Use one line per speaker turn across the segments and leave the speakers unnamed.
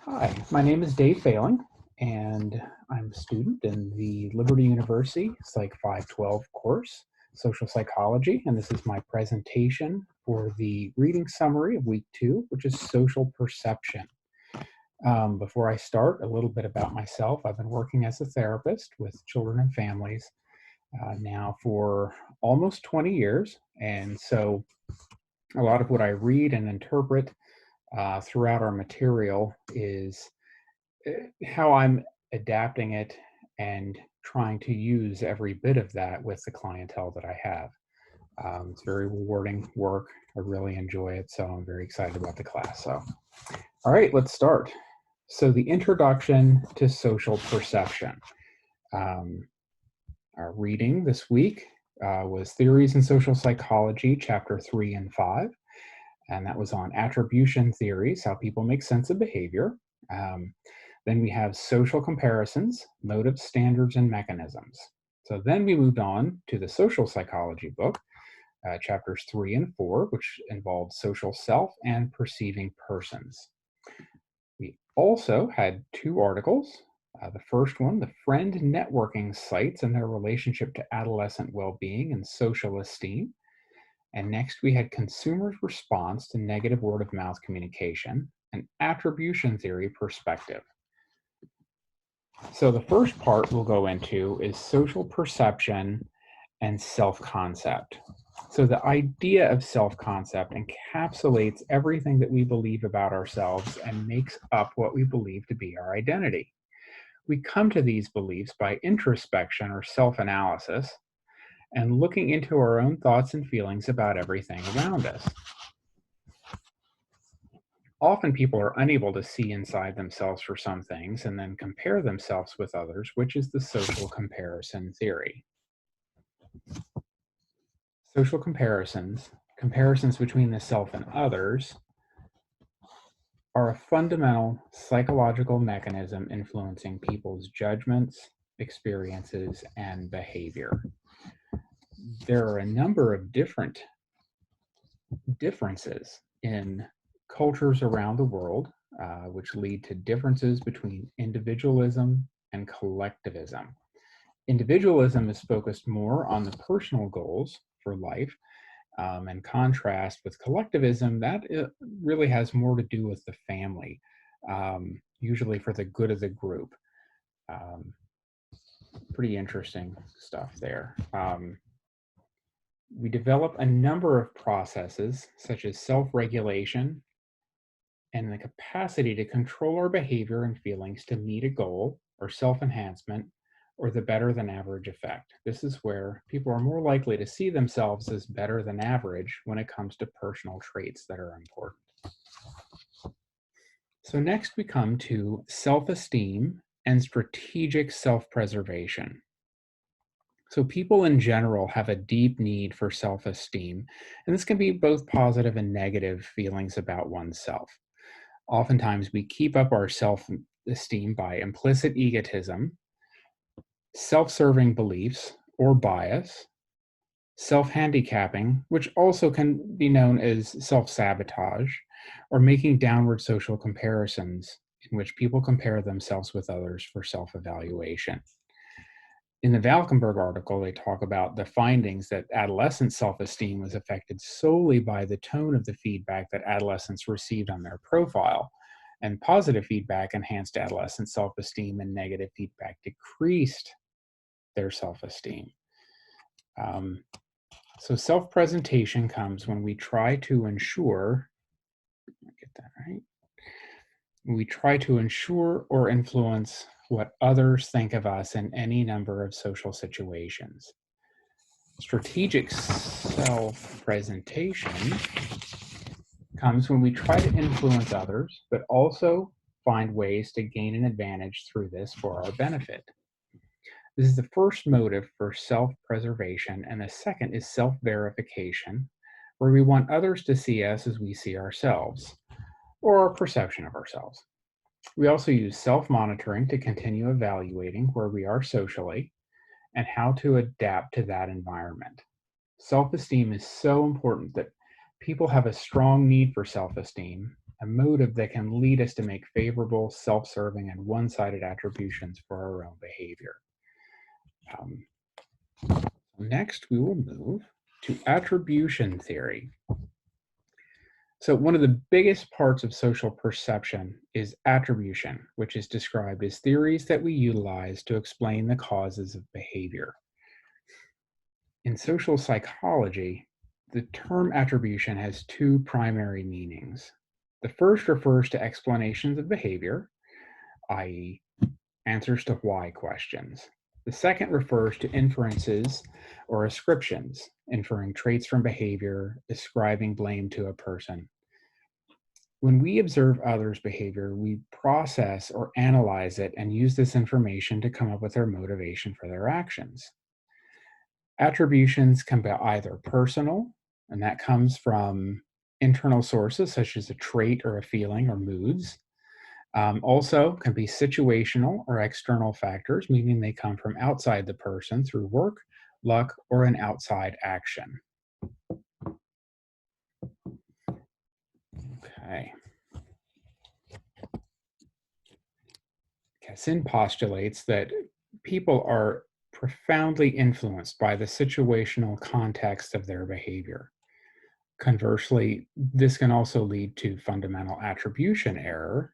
Hi, my name is Dave Failing, and I'm a student in the Liberty University Psych 512 course, Social Psychology, and this is my presentation for the reading summary of week 2, which is Social Perception. Before I start, a little bit about myself. I've been working as a therapist with children and families now for almost 20 years, and so a lot of what I read and interpret throughout our material is how I'm adapting it and trying to use every bit of that with the clientele that I have. It's very rewarding work. I really enjoy it, so I'm very excited about the class. So, all right, let's start. So, the introduction to social perception. Our reading this week was Theories in Social Psychology, Chapter 3 and 5, and that was on attribution theories, how people make sense of behavior. Then we have social comparisons, motives, standards, and mechanisms. So then we moved on to the social psychology book, chapters 3 and 4, which involved social self and perceiving persons. We also had 2 articles. The first one, the friend networking sites and their relationship to adolescent well-being and social esteem. And next we had consumers' response to negative word-of-mouth communication, an attribution theory perspective. So the first part we'll go into is social perception and self-concept. So the idea of self-concept encapsulates everything that we believe about ourselves and makes up what we believe to be our identity. We come to these beliefs by introspection or self-analysis and looking into our own thoughts and feelings about everything around us. Often people are unable to see inside themselves for some things and then compare themselves with others, which is the social comparison theory. Social comparisons, comparisons between the self and others, are a fundamental psychological mechanism influencing people's judgments, experiences, and behavior. There are a number of differences in cultures around the world, which lead to differences between individualism and collectivism. Individualism is focused more on the personal goals for life, in contrast with collectivism, that really has more to do with the family, usually for the good of the group. Pretty interesting stuff there. We develop a number of processes, such as self-regulation and the capacity to control our behavior and feelings to meet a goal or self-enhancement or the better than average effect. This is where people are more likely to see themselves as better than average when it comes to personal traits that are important. So next we come to self-esteem and strategic self-preservation. So people in general have a deep need for self-esteem, and this can be both positive and negative feelings about oneself. Oftentimes we keep up our self-esteem by implicit egotism, self-serving beliefs or bias, self-handicapping, which also can be known as self-sabotage, or making downward social comparisons in which people compare themselves with others for self-evaluation. In the Valkenburg article, they talk about the findings that adolescent self-esteem was affected solely by the tone of the feedback that adolescents received on their profile, and positive feedback enhanced adolescent self-esteem and negative feedback decreased their self-esteem. So self-presentation comes when we try to ensure, get that right, we try to ensure or influence what others think of us in any number of social situations. Strategic self-presentation comes when we try to influence others, but also find ways to gain an advantage through this for our benefit. This is the first motive for self-preservation, and the second is self-verification, where we want others to see us as we see ourselves, or our perception of ourselves. We also use self-monitoring to continue evaluating where we are socially and how to adapt to that environment. Self-esteem is so important that people have a strong need for self-esteem, a motive that can lead us to make favorable, self-serving, and one-sided attributions for our own behavior. Next, we will move to attribution theory. So one of the biggest parts of social perception is attribution, which is described as theories that we utilize to explain the causes of behavior. In social psychology, the term attribution has two primary meanings. The first refers to explanations of behavior, i.e., answers to why questions. The second refers to inferences or ascriptions, inferring traits from behavior, ascribing blame to a person. When we observe others' behavior, we process or analyze it and use this information to come up with their motivation for their actions. Attributions can be either personal, and that comes from internal sources such as a trait or a feeling or moods. Also can be situational or external factors, meaning they come from outside the person through work, luck, or an outside action. Okay. Cassin postulates that people are profoundly influenced by the situational context of their behavior. Conversely, this can also lead to fundamental attribution error,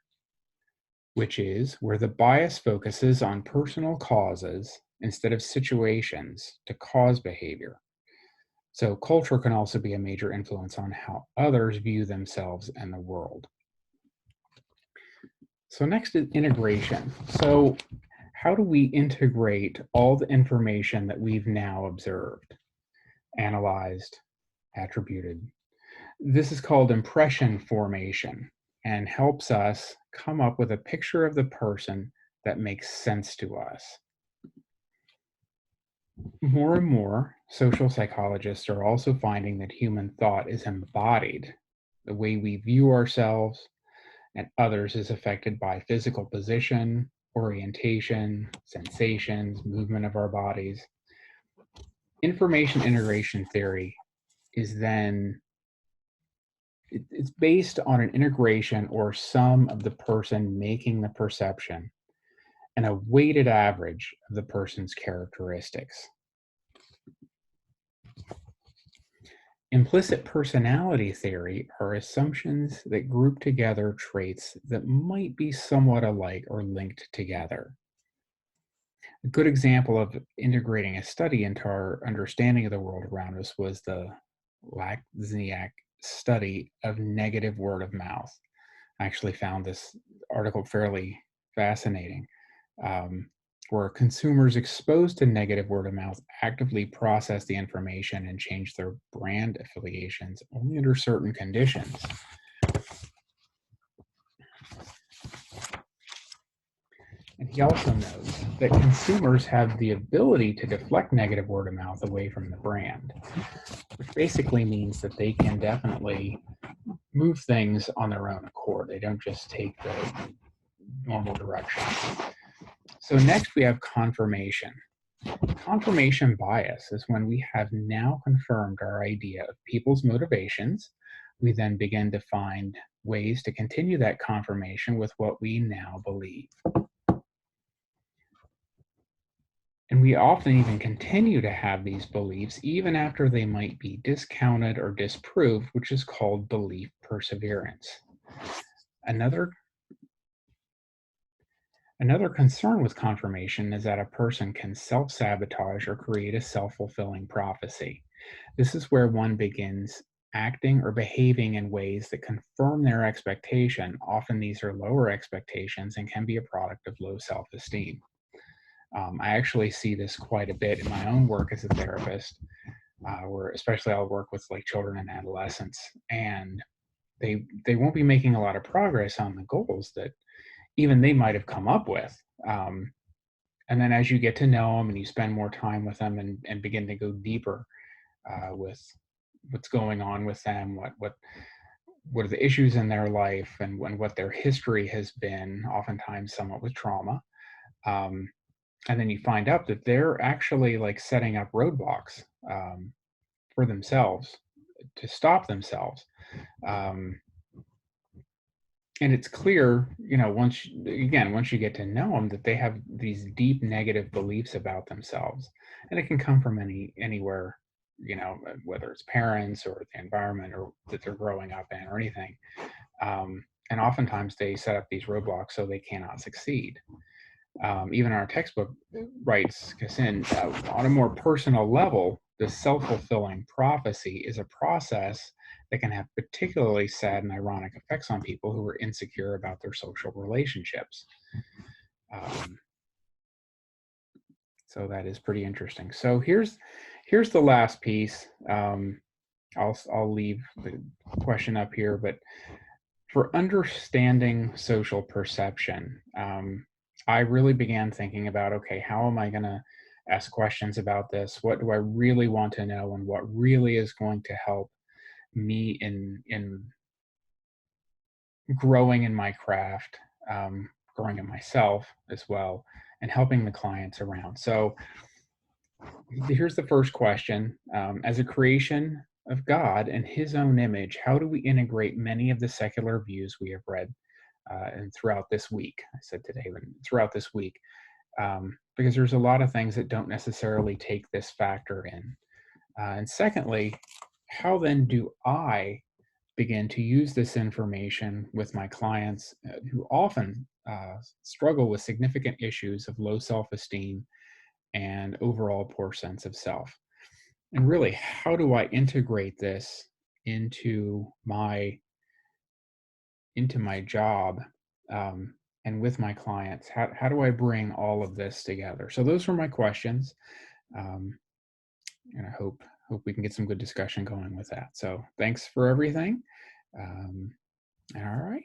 which is where the bias focuses on personal causes instead of situations to cause behavior. So culture can also be a major influence on how others view themselves and the world. So next is integration. So how do we integrate all the information that we've now observed, analyzed, attributed? This is called impression formation and helps us come up with a picture of the person that makes sense to us. More and more, social psychologists are also finding that human thought is embodied. The way we view ourselves and others is affected by physical position, orientation, sensations, movement of our bodies. Information integration theory is then it's based on an integration or sum of the person making the perception and a weighted average of the person's characteristics. Implicit personality theory are assumptions that group together traits that might be somewhat alike or linked together. A good example of integrating a study into our understanding of the world around us was the Wozniak study of negative word of mouth. I actually found this article fairly fascinating, where consumers exposed to negative word of mouth actively process the information and change their brand affiliations only under certain conditions. And he also notes that consumers have the ability to deflect negative word of mouth away from the brand, which basically means that they can definitely move things on their own accord. They don't just take the normal direction. So next we have confirmation. Confirmation bias is when we have now confirmed our idea of people's motivations. We then begin to find ways to continue that confirmation with what we now believe. And we often even continue to have these beliefs even after they might be discounted or disproved, which is called belief perseverance. Another concern with confirmation is that a person can self-sabotage or create a self-fulfilling prophecy. This is where one begins acting or behaving in ways that confirm their expectation. Often these are lower expectations and can be a product of low self-esteem. I actually see this quite a bit in my own work as a therapist, where especially I'll work with like children and adolescents, and they won't be making a lot of progress on the goals that even they might have come up with. And then as you get to know them and you spend more time with them and begin to go deeper with what's going on with them, what are the issues in their life, and what their history has been, oftentimes somewhat with trauma. And then you find out that they're actually like setting up roadblocks for themselves to stop themselves. and it's clear, once you get to know them, that they have these deep negative beliefs about themselves, and it can come from anywhere, whether it's parents or the environment or that they're growing up in or anything. And oftentimes they set up these roadblocks so they cannot succeed. Even our textbook writes, Kassin, on a more personal level, the self-fulfilling prophecy is a process that can have particularly sad and ironic effects on people who are insecure about their social relationships. So that is pretty interesting. So here's the last piece. I'll leave the question up here, but for understanding social perception, I really began thinking about, okay, how am I going to ask questions about this? What do I really want to know, and what really is going to help me in growing in my craft, growing in myself as well, and helping the clients around. So here's the first question. As a creation of God in his own image, how do we integrate many of the secular views we have read and throughout this week? I said today, but throughout this week, because there's a lot of things that don't necessarily take this factor in. And secondly, how then do I begin to use this information with my clients who often struggle with significant issues of low self-esteem and overall poor sense of self? And really, how do I integrate this into my job, and with my clients? How do I bring all of this together? So those were my questions, um, and I hope we can get some good discussion going with that. So thanks for everything. All right.